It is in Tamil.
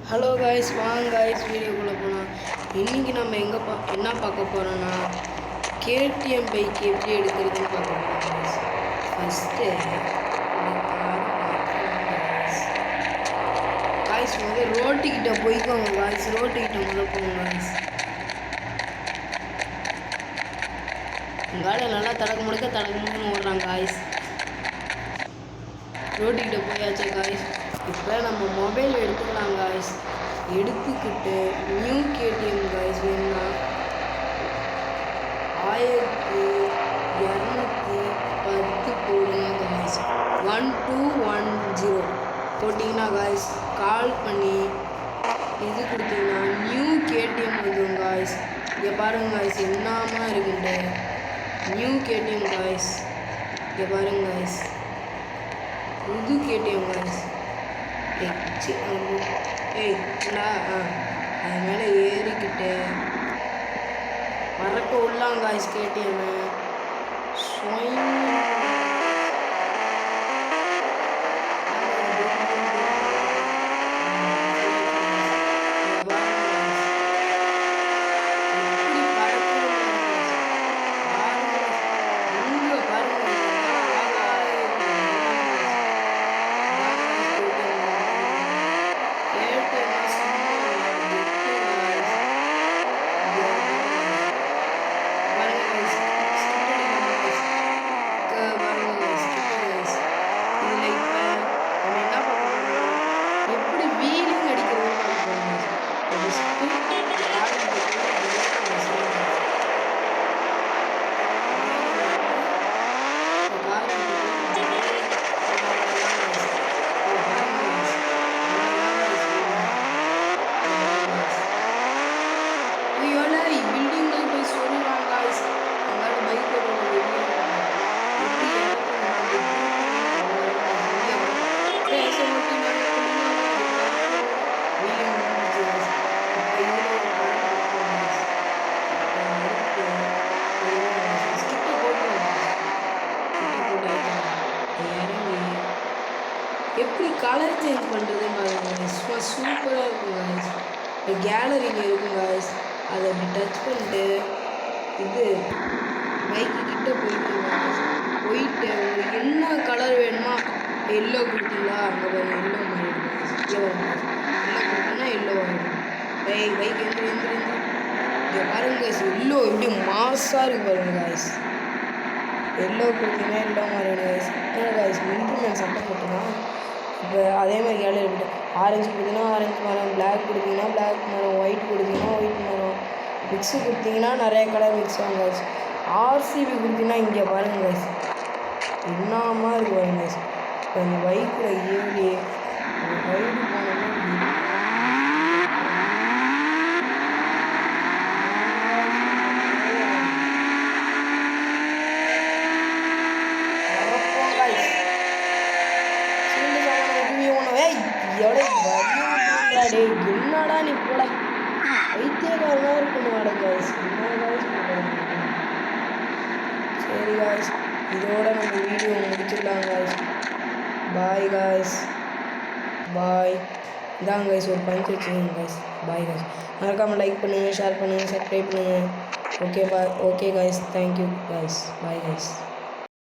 ஹலோ காய்ஸ், வாங்க காய்ஸ் வீடியோக்குள்ளே போகலாம். இன்றைக்கி நம்ம என்ன பார்க்க போகிறோன்னா கேடிஎம் பைக் எப்படி எடுக்கிறதுன்னு பார்க்க போகிறோம். ஃபஸ்ட்டு காய்ஸ் வந்து ரோட்டுக்கிட்ட போய்க்கோங்க காய்ஸ், ரோட்டுக்கிட்ட முதல் போங்க காய்ஸ். காலை நல்லா தடக்க முடுக்கன்னு ஓடுறாங்க காய்ஸ். ரோட்டுக்கிட்ட போயாச்சு காய்ஸ். இப்போ நம்ம மொபைல் எடுத்துக்கலாம் காய்ஸ். எடுத்துக்கிட்டு நியூ கேடிஎம் காய்ஸ் வேணும்னா 1210 போடுங்க காய்ஸ். 1210 போட்டிங்கன்னா காய்ஸ் கால் பண்ணி இது கொடுத்தீங்கன்னா நியூ கேடிஎம் வந்துடும் காய்ஸ். இங்கே பாருங்க காய்ஸ் என்னமா இருக்குன்ட்டு நியூ கேடிஎம் காய்ஸ். இங்கே பாருங்க காய்ஸ் புது கேடிஎம் காய்ஸ். அது மேலே ஏறிக்கிட்டு பறக்க உள்ளாங்க காய்ஸ் கேடிஎம். எப்படி கலர் சேஞ்ச் பண்ணுறது பாருங்க, சூப்பராக இருக்கும் காய்ஸ். இப்போ கேலரியில் இருக்கும் காய்ஸ். அதை அப்படி டச் பண்ணிட்டு இது பைக்கு கிட்ட போயிட்டு உங்களுக்கு என்ன கலர் வேணுமா எல்லோ கொடுத்தீங்களா அங்கே பாருங்க எல்லோ மாறிடும். எல்லோ கொடுத்தீங்கன்னா எல்லோ ஆகிடும். பைக் இங்கே பாருங்க காய்ஸ் எல்லோ எப்படி மாசாக இருக்கு பாருங்க காய்ஸ். எல்லோ கொடுத்தீங்கன்னா எல்லோ மாறிடும் காய்ஸ். காய்ஸ் இம்ப்ரூவ்மெண்ட் சட்டம் போட்டுனா இப்போ அதே மாதிரி கேலரி போட்டு ஆரஞ்சு கொடுத்தீங்கன்னா ஆரஞ்சு மரம், பிளாக் கொடுத்தீங்கன்னா பிளாக் மரம், ஒயிட் கொடுத்தீங்கன்னா ஒயிட் மரம், மிக்ஸு கொடுத்தீங்கன்னா நிறைய கலர் மிக்ஸ் ஆகும் காய்ஸ். ஆர்சிபி கொடுத்தீங்கன்னா இங்கே பாருங்க காய்ஸ் என்னமா இருக்குது பாருங்க காய்ஸ். இப்போ இந்த பைக்கில் ஏறி ரைடு போனோம்னா என்னடா நீ போட வைத்தியக்காரனா இருக்கணும் வாட காய்ஸ். சரி காய்ஸ், இதோட நம்ம வீடியோ முடிச்சிடலாம் காய்ஸ். பாய் காய்ஸ், பாய். இதாங்க காய்ஸ் ஒரு பஞ்ச் வச்சுக்கோங்க காய்ஸ். Bye guys. மறக்காமல் லைக் பண்ணுங்கள், ஷேர் பண்ணுங்கள், சப்ஸ்கிரைப் பண்ணுங்கள். Okay bye. Okay guys, thank you guys. Bye guys.